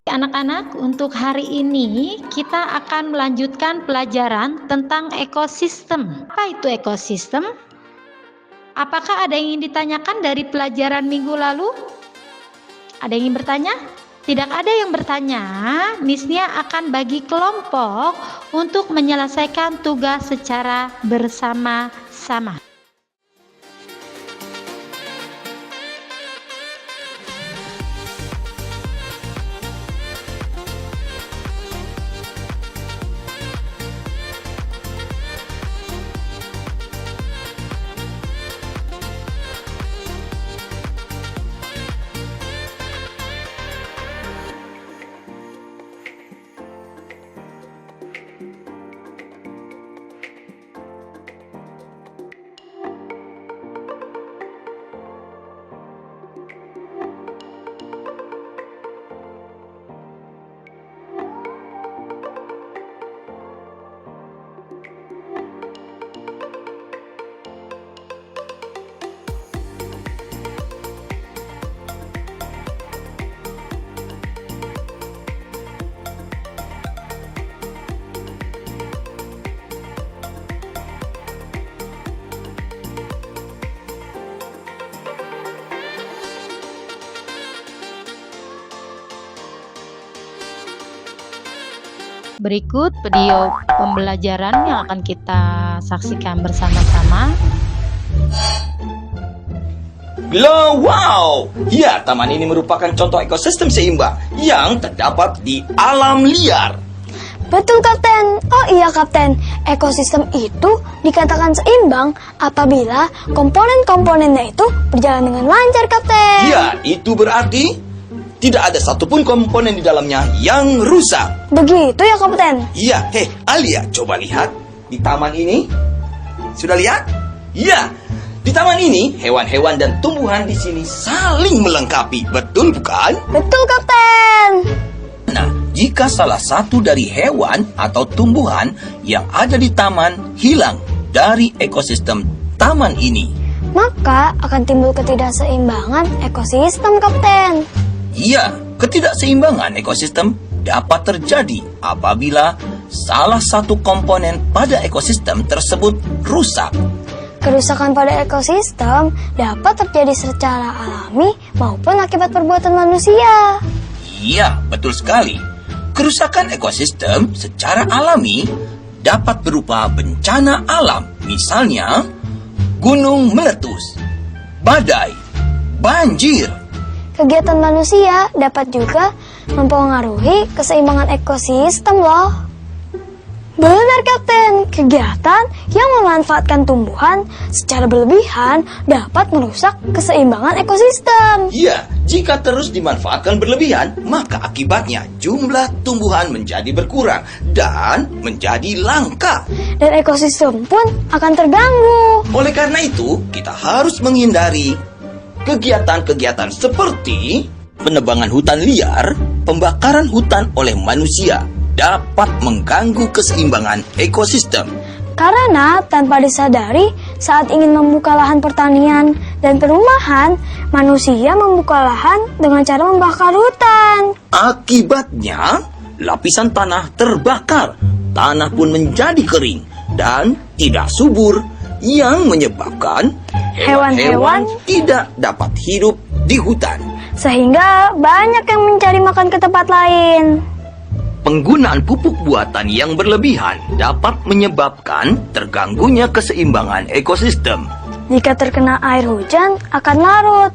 Anak-anak, untuk hari ini kita akan melanjutkan pelajaran tentang ekosistem. Apa itu ekosistem? Apakah ada yang ingin ditanyakan dari pelajaran minggu lalu? Ada yang ingin bertanya? Tidak ada yang bertanya. Misnya akan bagi kelompok untuk menyelesaikan tugas secara bersama-sama. Berikut video pembelajaran yang akan kita saksikan bersama-sama. Wow! Ya, taman ini merupakan contoh ekosistem seimbang yang terdapat di alam liar. Betul, Kapten. Oh iya, Kapten. Ekosistem itu dikatakan seimbang apabila komponen-komponennya itu berjalan dengan lancar, Kapten. Ya, itu berarti tidak ada satupun komponen di dalamnya yang rusak. Begitu ya, Kapten? Iya, Alia, coba lihat di taman ini. Sudah lihat? Ya, di taman ini hewan-hewan dan tumbuhan di sini saling melengkapi. Betul bukan? Betul, Kapten. Nah, jika salah satu dari hewan atau tumbuhan yang ada di taman hilang dari ekosistem taman ini, maka akan timbul ketidakseimbangan ekosistem, Kapten. iya, ketidakseimbangan ekosistem dapat terjadi apabila salah satu komponen pada ekosistem tersebut rusak. Kerusakan pada ekosistem dapat terjadi secara alami maupun akibat perbuatan manusia. Iya, betul sekali. Kerusakan ekosistem secara alami dapat berupa bencana alam, misalnya gunung meletus, badai, banjir. Kegiatan manusia dapat juga mempengaruhi keseimbangan ekosistem loh. Benar, Kapten. Kegiatan yang memanfaatkan tumbuhan secara berlebihan dapat merusak keseimbangan ekosistem. Iya, jika terus dimanfaatkan berlebihan, maka akibatnya jumlah tumbuhan menjadi berkurang dan menjadi langka. Dan ekosistem pun akan terganggu. Oleh karena itu, kita harus menghindari kegiatan-kegiatan seperti penebangan hutan liar, pembakaran hutan oleh manusia dapat mengganggu keseimbangan ekosistem. Karena tanpa disadari, saat ingin membuka lahan pertanian dan perumahan, manusia membuka lahan dengan cara membakar hutan. Akibatnya, lapisan tanah terbakar, tanah pun menjadi kering dan tidak subur, yang menyebabkan hewan-hewan tidak dapat hidup di hutan. Sehingga banyak yang mencari makan ke tempat lain. Penggunaan pupuk buatan yang berlebihan dapat menyebabkan terganggunya keseimbangan ekosistem. Jika terkena air hujan akan larut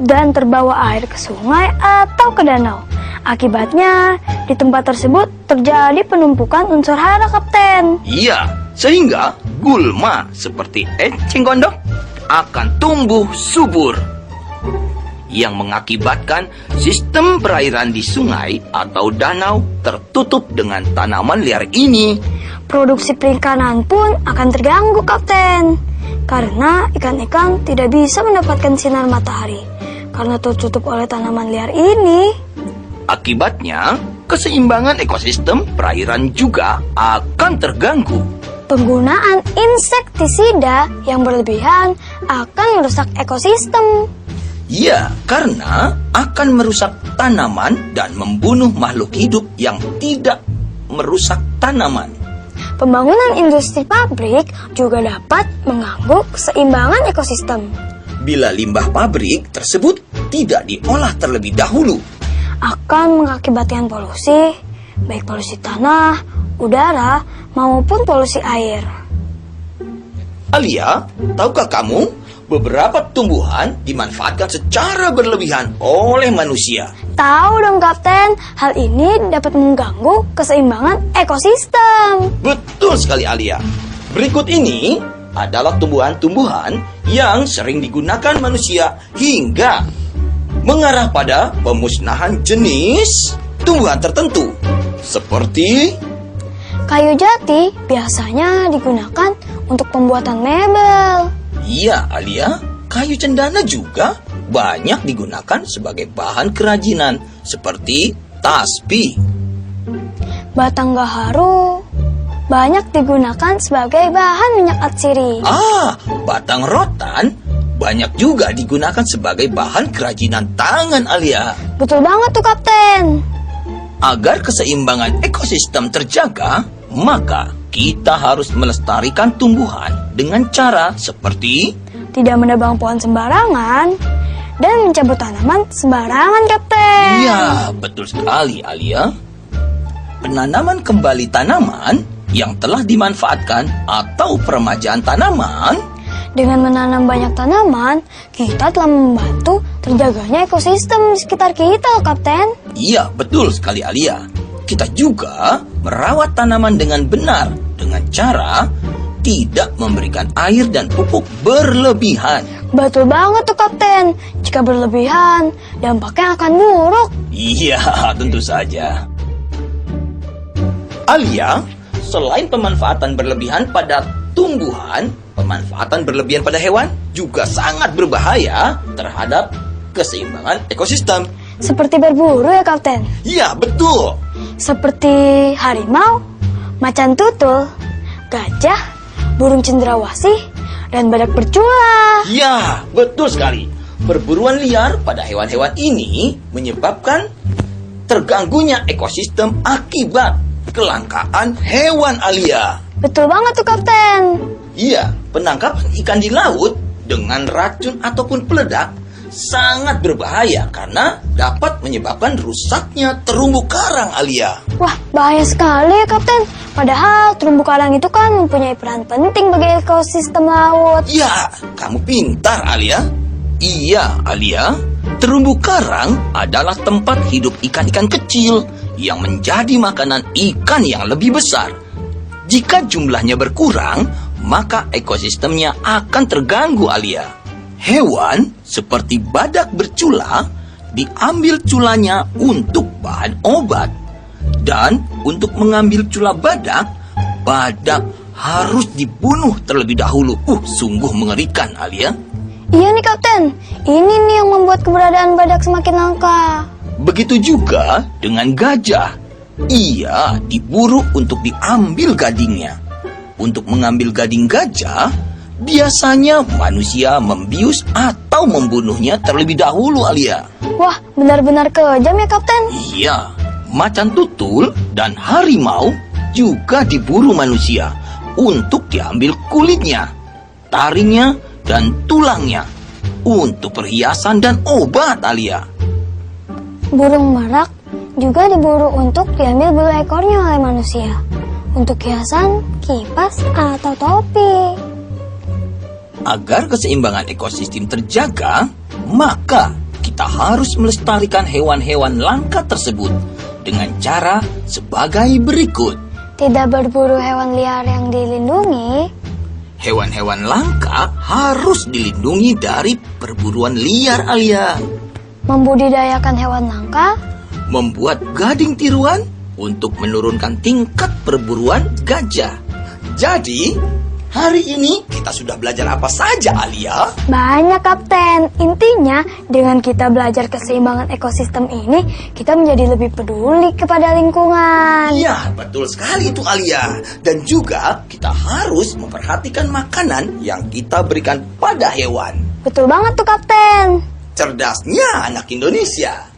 dan terbawa air ke sungai atau ke danau. Akibatnya di tempat tersebut terjadi penumpukan unsur hara, Kapten. Iya, sehingga gulma seperti eceng gondok akan tumbuh subur, yang mengakibatkan sistem perairan di sungai atau danau tertutup dengan tanaman liar ini. Produksi perikanan pun akan terganggu, Kapten. Karena ikan-ikan tidak bisa mendapatkan sinar matahari karena tertutup oleh tanaman liar ini. Akibatnya, keseimbangan ekosistem perairan juga akan terganggu. Penggunaan insektisida yang berlebihan akan merusak ekosistem. Ya, karena akan merusak tanaman dan membunuh makhluk hidup yang tidak merusak tanaman. Pembangunan industri pabrik juga dapat mengganggu keseimbangan ekosistem. Bila limbah pabrik tersebut tidak diolah terlebih dahulu, Akan mengakibatkan polusi, baik polusi tanah, udara, maupun polusi air. Alia, tahukah kamu beberapa tumbuhan dimanfaatkan secara berlebihan oleh manusia? Tahu dong Kapten, hal ini dapat mengganggu keseimbangan ekosistem. Betul sekali Alia. Berikut ini adalah tumbuhan-tumbuhan yang sering digunakan manusia hingga mengarah pada pemusnahan jenis tumbuhan tertentu. Seperti Kayu jati biasanya digunakan untuk pembuatan mebel. iya Alia, kayu cendana juga banyak digunakan sebagai bahan kerajinan seperti tasbih. Batang gaharu banyak digunakan sebagai bahan minyak atsiri. Batang rotan banyak juga digunakan sebagai bahan kerajinan tangan Alia. Betul banget tuh Kapten. Agar keseimbangan ekosistem terjaga, maka kita harus melestarikan tumbuhan dengan cara seperti Tidak menebang pohon sembarangan dan mencabut tanaman sembarangan Kapten. iya, betul sekali Alia. Penanaman kembali tanaman yang telah dimanfaatkan atau peremajaan tanaman. Dengan menanam banyak tanaman, kita telah membantu terjaganya ekosistem di sekitar kita, Kapten. Iya, betul sekali Alia. Kita juga merawat tanaman dengan benar dengan cara tidak memberikan air dan pupuk berlebihan. Betul banget tuh, Kapten. Jika berlebihan, dampaknya akan buruk. Iya, tentu saja. Alia, selain pemanfaatan berlebihan pada tumbuhan, pemanfaatan berlebihan pada hewan juga sangat berbahaya terhadap keseimbangan ekosistem. Seperti berburu ya, Kapten. Iya, betul. Seperti harimau, macan tutul, gajah, burung cendrawasih, dan badak bercula. Iya, betul sekali. Perburuan liar pada hewan-hewan ini menyebabkan terganggunya ekosistem akibat kelangkaan hewan Alia. Betul banget tuh, Kapten. Iya, penangkapan ikan di laut dengan racun ataupun peledak sangat berbahaya karena dapat menyebabkan rusaknya terumbu karang Alia. Wah, bahaya sekali ya, Kapten. Padahal terumbu karang itu kan mempunyai peran penting bagi ekosistem laut. Ya, kamu pintar Alia. Iya Alia, terumbu karang adalah tempat hidup ikan-ikan kecil yang menjadi makanan ikan yang lebih besar. Jika jumlahnya berkurang, maka ekosistemnya akan terganggu Alia. Hewan seperti badak bercula diambil culanya untuk bahan obat. Dan untuk mengambil cula badak, badak harus dibunuh terlebih dahulu. Sungguh mengerikan Alia. Iya nih, Kapten. Ini nih yang membuat keberadaan badak semakin langka. Begitu juga dengan gajah. Ia diburu untuk diambil gadingnya. Untuk mengambil gading gajah, biasanya manusia membius atau membunuhnya terlebih dahulu Alia. Wah, benar-benar kejam ya, Kapten. Iya, macan tutul dan harimau juga diburu manusia untuk diambil kulitnya, taringnya, dan tulangnya untuk perhiasan dan obat Alia. Burung merak juga diburu untuk diambil bulu ekornya oleh manusia untuk hiasan, kipas, atau topi. Agar keseimbangan ekosistem terjaga, maka kita harus melestarikan hewan-hewan langka tersebut dengan cara sebagai berikut. Tidak berburu hewan liar yang dilindungi. Hewan-hewan langka harus dilindungi dari perburuan liar Alia. Membudidayakan hewan langka. Membuat gading tiruan untuk menurunkan tingkat perburuan gajah. Jadi, hari ini kita sudah belajar apa saja Alia? Banyak, Kapten. Intinya, dengan kita belajar keseimbangan ekosistem ini, kita menjadi lebih peduli kepada lingkungan. Iya, betul sekali itu Alia. Dan juga kita harus memperhatikan makanan yang kita berikan pada hewan. Betul banget tuh, Kapten. Cerdasnya anak Indonesia.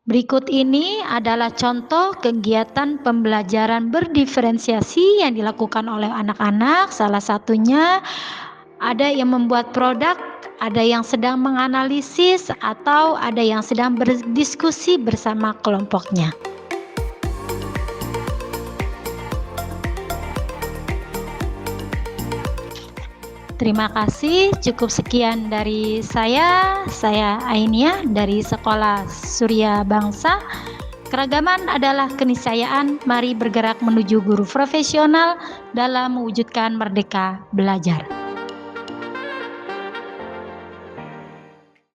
Berikut ini adalah contoh kegiatan pembelajaran berdiferensiasi yang dilakukan oleh anak-anak. Salah satunya ada yang membuat produk, ada yang sedang menganalisis, atau ada yang sedang berdiskusi bersama kelompoknya. Terima kasih, cukup sekian dari saya Ainia dari Sekolah Surya Bangsa. Keragaman adalah keniscayaan, mari bergerak menuju guru profesional dalam mewujudkan merdeka belajar.